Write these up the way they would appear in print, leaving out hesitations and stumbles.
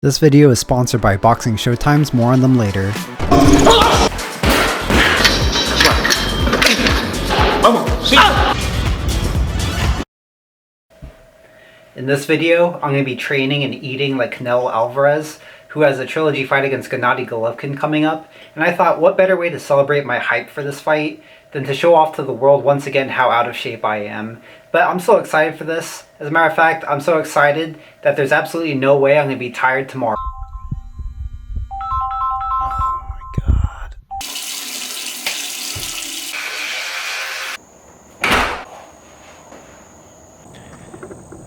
This video is sponsored by Boxing Showtimes, more on them later. In this video, I'm going to be training and eating like Canelo Alvarez, who has a trilogy fight against Gennady Golovkin coming up, and I thought what better way to celebrate my hype for this fight than to show off to the world once again how out of shape I am. But I'm so excited for this. As a matter of fact, I'm so excited that there's absolutely no way I'm going to be tired tomorrow. Oh my god.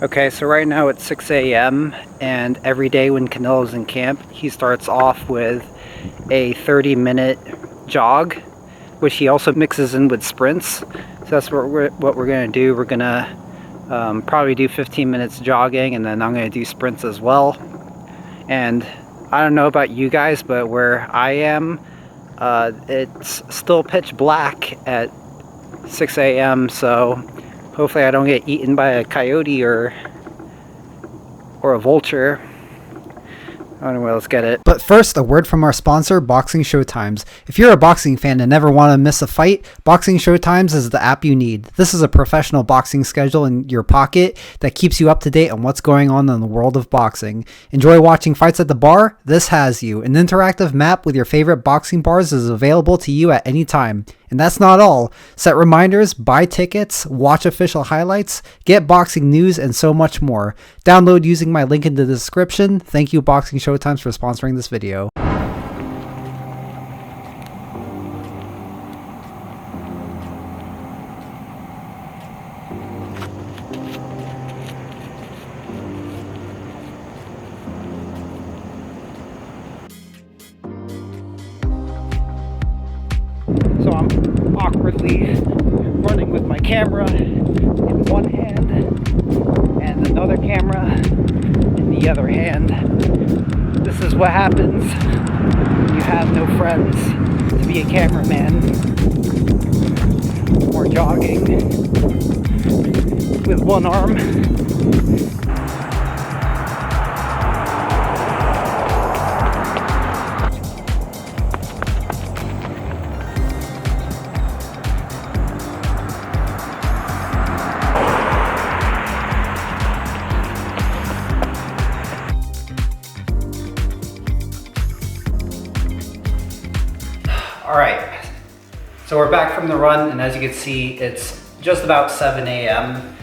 Okay, so right now it's 6 a.m. and every day when Canelo's in camp, he starts off with a 30-minute jog, which he also mixes in with sprints. So that's what we're going to do. We're going to probably do 15 minutes jogging, and then I'm going to do sprints as well. And I don't know about you guys, but where I am, it's still pitch black at 6 a.m. So hopefully I don't get eaten by a coyote or a vulture. Anyway, let's get it. But first, a word from our sponsor, Boxing Showtimes. If you're a boxing fan and never want to miss a fight, Boxing Showtimes is the app you need. This is a professional boxing schedule in your pocket that keeps you up to date on what's going on in the world of boxing. Enjoy watching fights at the bar? This has you. An interactive map with your favorite boxing bars is available to you at any time. And that's not all. Set reminders, buy tickets, watch official highlights, get boxing news, and so much more. Download using my link in the description. Thank you, Boxing Showtimes, for sponsoring this video. So I'm awkwardly running with my camera in one hand and another camera in the other hand. This is what happens when you have no friends to be a cameraman or jogging with one arm. Alright, so we're back from the run, and as you can see, it's just about 7 a.m.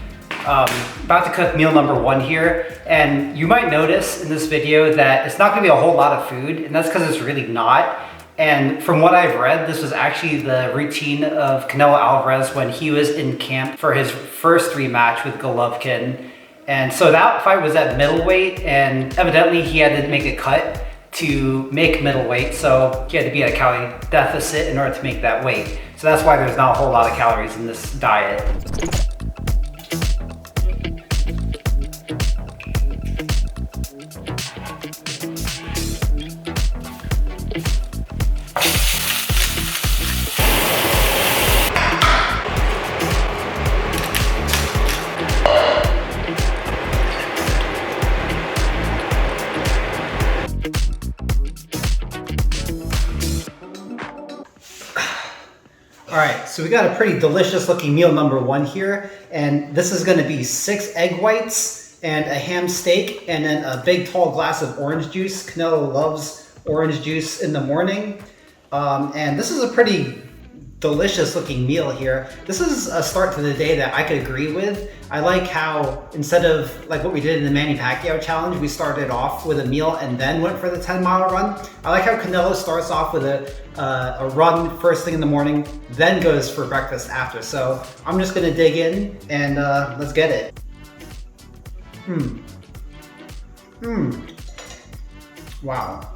About to cook meal number 1 here, and you might notice in this video that it's not going to be a whole lot of food, and that's because it's really not. And from what I've read, this was actually the routine of Canelo Alvarez when he was in camp for his first rematch with Golovkin. And so that fight was at middleweight, and evidently he had to make a cut to make middleweight, so he had to be at a calorie deficit in order to make that weight. So that's why there's not a whole lot of calories in this diet. Alright, so we got a pretty delicious looking meal number 1 here, and this is going to be 6 egg whites and a ham steak and then a big tall glass of orange juice. Canelo loves orange juice in the morning, and this is a pretty delicious looking meal here. This is a start to the day that I could agree with. I like how instead of like what we did in the Manny Pacquiao challenge, we started off with a meal and then went for the 10-mile run. I like how Canelo starts off with a run first thing in the morning, then goes for breakfast after. So I'm just gonna dig in and let's get it. Wow.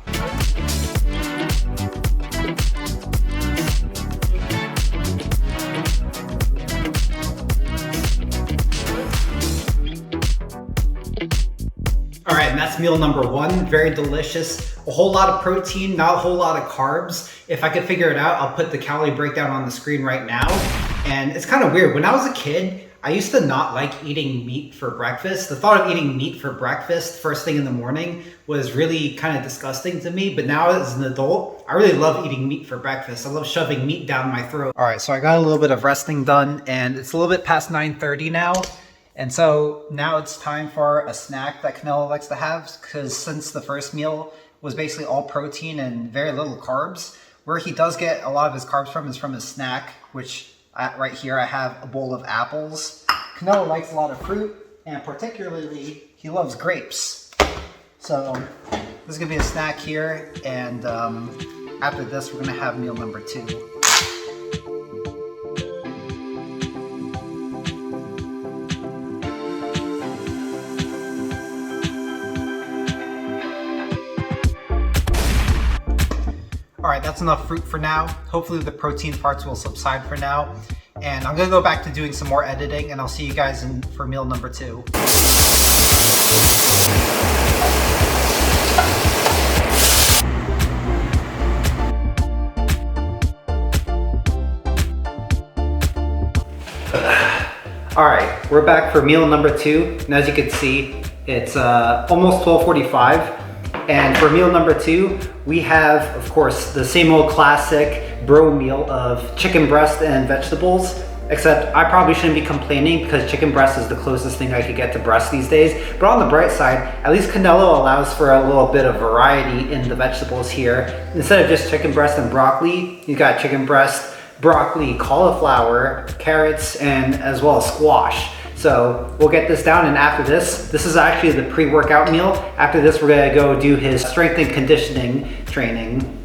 All right, and that's meal number 1. Very delicious. A whole lot of protein, not a whole lot of carbs. If I could figure it out, I'll put the calorie breakdown on the screen right now. And it's kind of weird. When I was a kid, I used to not like eating meat for breakfast. The thought of eating meat for breakfast first thing in the morning was really kind of disgusting to me. But now as an adult, I really love eating meat for breakfast. I love shoving meat down my throat. All right, so I got a little bit of resting done, and it's a little bit past 9:30 now. And so now it's time for a snack that Canelo likes to have, because since the first meal was basically all protein and very little carbs, where he does get a lot of his carbs from is from his snack, which right here I have a bowl of apples. Canelo likes a lot of fruit, and particularly he loves grapes. So this is gonna be a snack here, and after this we're gonna have meal number 2. All right, that's enough fruit for now. Hopefully the protein parts will subside for now. And I'm gonna go back to doing some more editing, and I'll see you guys for meal number 2. All right, we're back for meal number 2. And as you can see, it's almost 12:45. And for meal number 2, we have, of course, the same old classic bro meal of chicken breast and vegetables. Except I probably shouldn't be complaining, because chicken breast is the closest thing I could get to breast these days. But on the bright side, at least Canelo allows for a little bit of variety in the vegetables here. Instead of just chicken breast and broccoli, you got chicken breast, broccoli, cauliflower, carrots, and as well as squash. So we'll get this down, and after this is actually the pre-workout meal. After this, we're gonna go do his strength and conditioning training.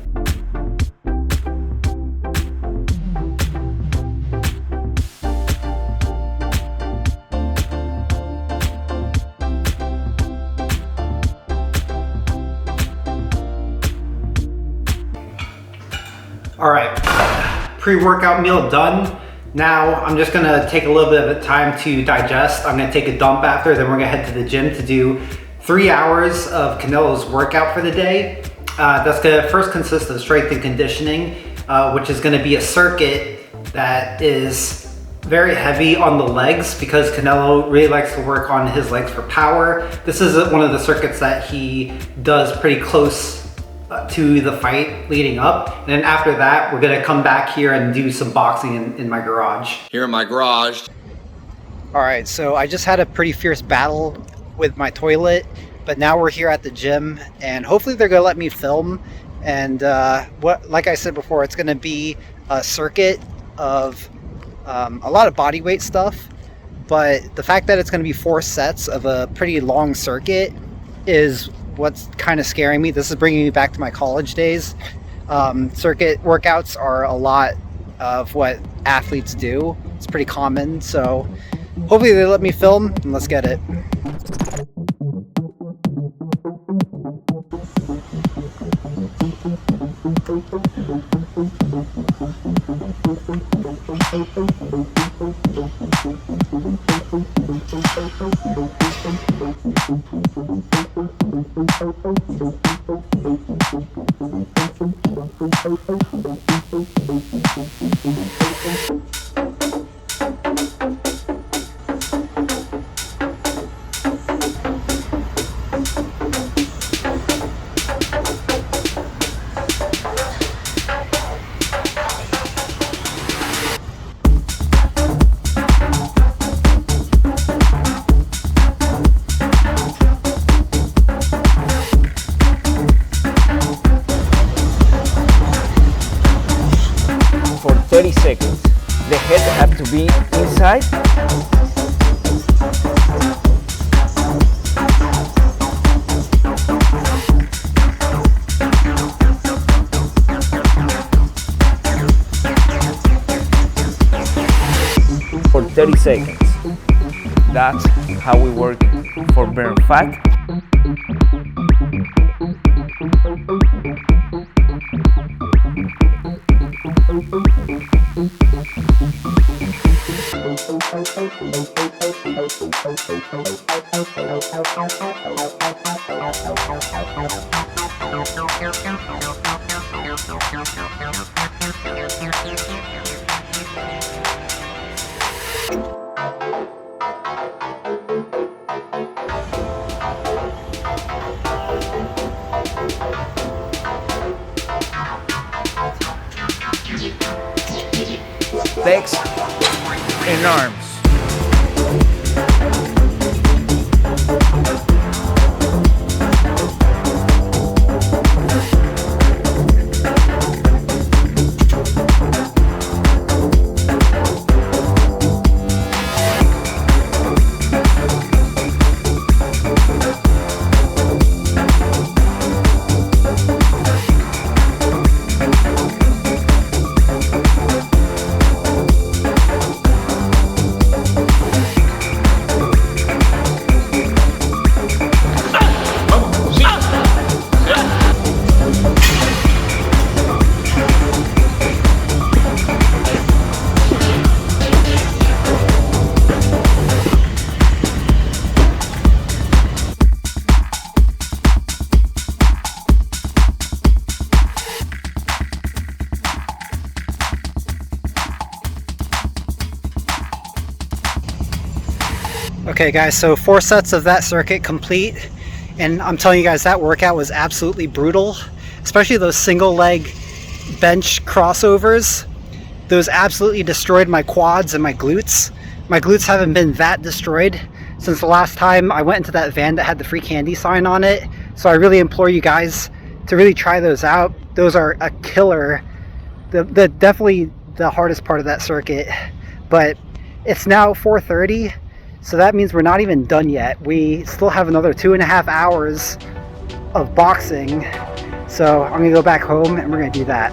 All right, pre-workout meal done. Now I'm just gonna take a little bit of time to digest. I'm gonna take a dump after, then we're gonna head to the gym to do 3 hours of Canelo's workout for the day. That's gonna first consist of strength and conditioning, which is gonna be a circuit that is very heavy on the legs, because Canelo really likes to work on his legs for power. This is one of the circuits that he does pretty close to the fight leading up. And then after that, we're gonna come back here and do some boxing in my garage. Here in my garage. All right, so I just had a pretty fierce battle with my toilet, but now we're here at the gym, and hopefully they're gonna let me film. And like I said before, it's gonna be a circuit of a lot of body weight stuff, but the fact that it's gonna be 4 sets of a pretty long circuit is what's kind of scaring me. This is bringing me back to my college days. Circuit workouts are a lot of what athletes do. It's pretty common, so hopefully they let me film, and let's get it. For 30 seconds. The head has to be inside. For 30 seconds. That's how we work for burn fat. legs and arms. Okay guys, so 4 sets of that circuit complete, and I'm telling you guys that workout was absolutely brutal, especially those single leg bench crossovers. Those absolutely destroyed my quads and my glutes. My glutes haven't been that destroyed since the last time I went into that van that had the free candy sign on it. So I really implore you guys to really try those out. Those are a killer. Definitely the hardest part of that circuit. But it's now 4:30. So that means we're not even done yet. We still have another 2.5 hours of boxing. So I'm gonna go back home and we're gonna do that.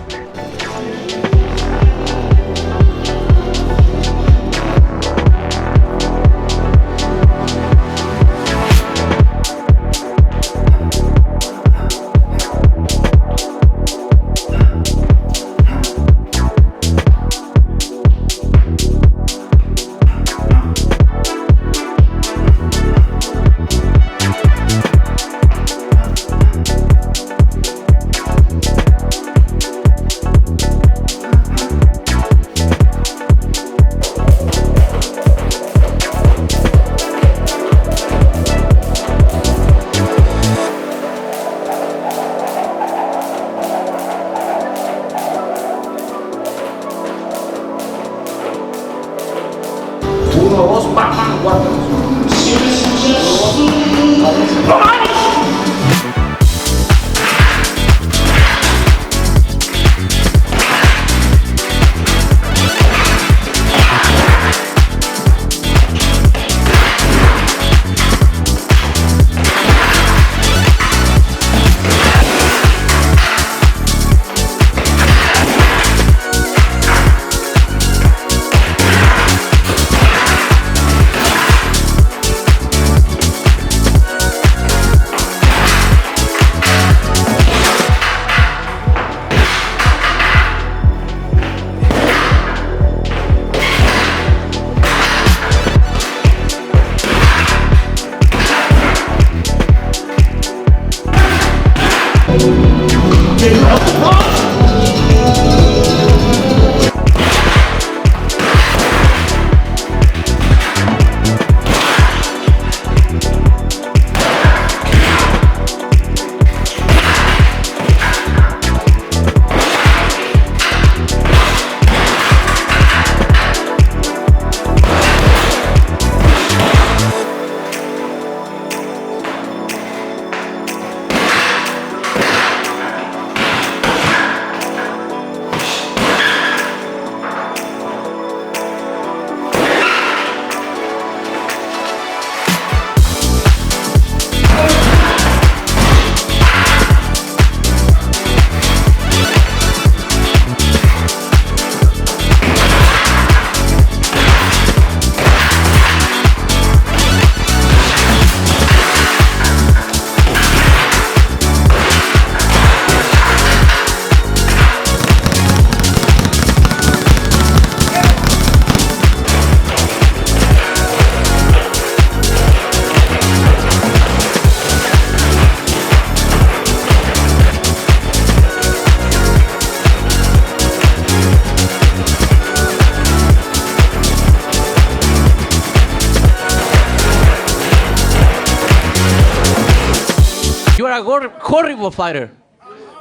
You are a horrible fighter.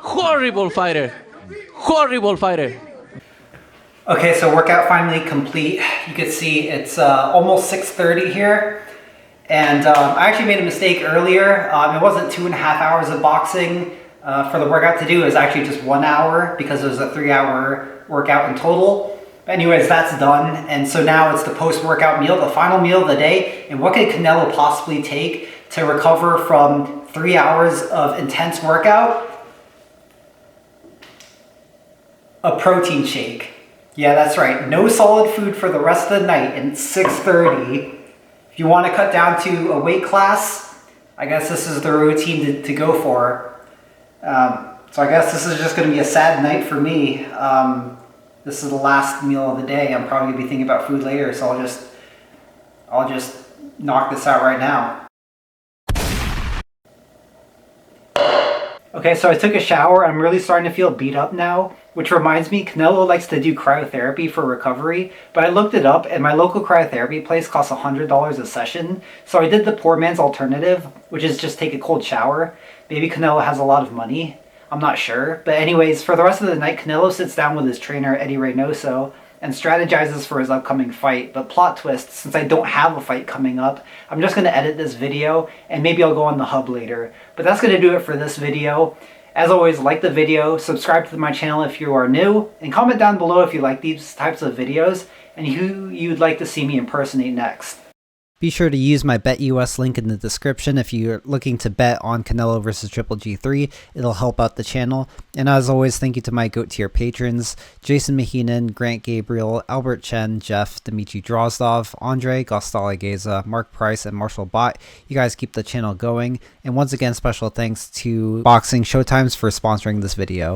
Horrible fighter. Horrible fighter. Okay, so workout finally complete. You can see it's almost 6:30 here. And I actually made a mistake earlier. It wasn't 2.5 hours of boxing for the workout to do. It was actually just 1 hour because it was a 3-hour workout in total. But anyways, that's done. And so now it's the post-workout meal, the final meal of the day. And what could Canelo possibly take to recover from 3 hours of intense workout? A protein shake. Yeah, that's right. No solid food for the rest of the night, and it's 6:30. If you want to cut down to a weight class, I guess this is the routine to go for. So I guess this is just going to be a sad night for me. This is the last meal of the day. I'm probably going to be thinking about food later, so I'll just knock this out right now. Okay, so I took a shower. I'm really starting to feel beat up now, which reminds me, Canelo likes to do cryotherapy for recovery, but I looked it up and my local cryotherapy place costs $100 a session. So I did the poor man's alternative, which is just take a cold shower. Maybe Canelo has a lot of money. I'm not sure. But anyways, for the rest of the night, Canelo sits down with his trainer, Eddie Reynoso, and strategizes for his upcoming fight. But plot twist, since I don't have a fight coming up, I'm just going to edit this video and maybe I'll go on the hub later. But that's going to do it for this video. As always, like the video, subscribe to my channel if you are new, and comment down below if you like these types of videos and who you'd like to see me impersonate next. Be sure to use my BetUS link in the description if you're looking to bet on Canelo versus Triple G3. It'll help out the channel. And as always, thank you to my GOAT tier patrons, Jason Maheenan, Grant Gabriel, Albert Chen, Jeff, Dimitri Drozdov, Andre, Gostalageza, Mark Price, and Marshall Bott. You guys keep the channel going. And once again, special thanks to Boxing Showtimes for sponsoring this video.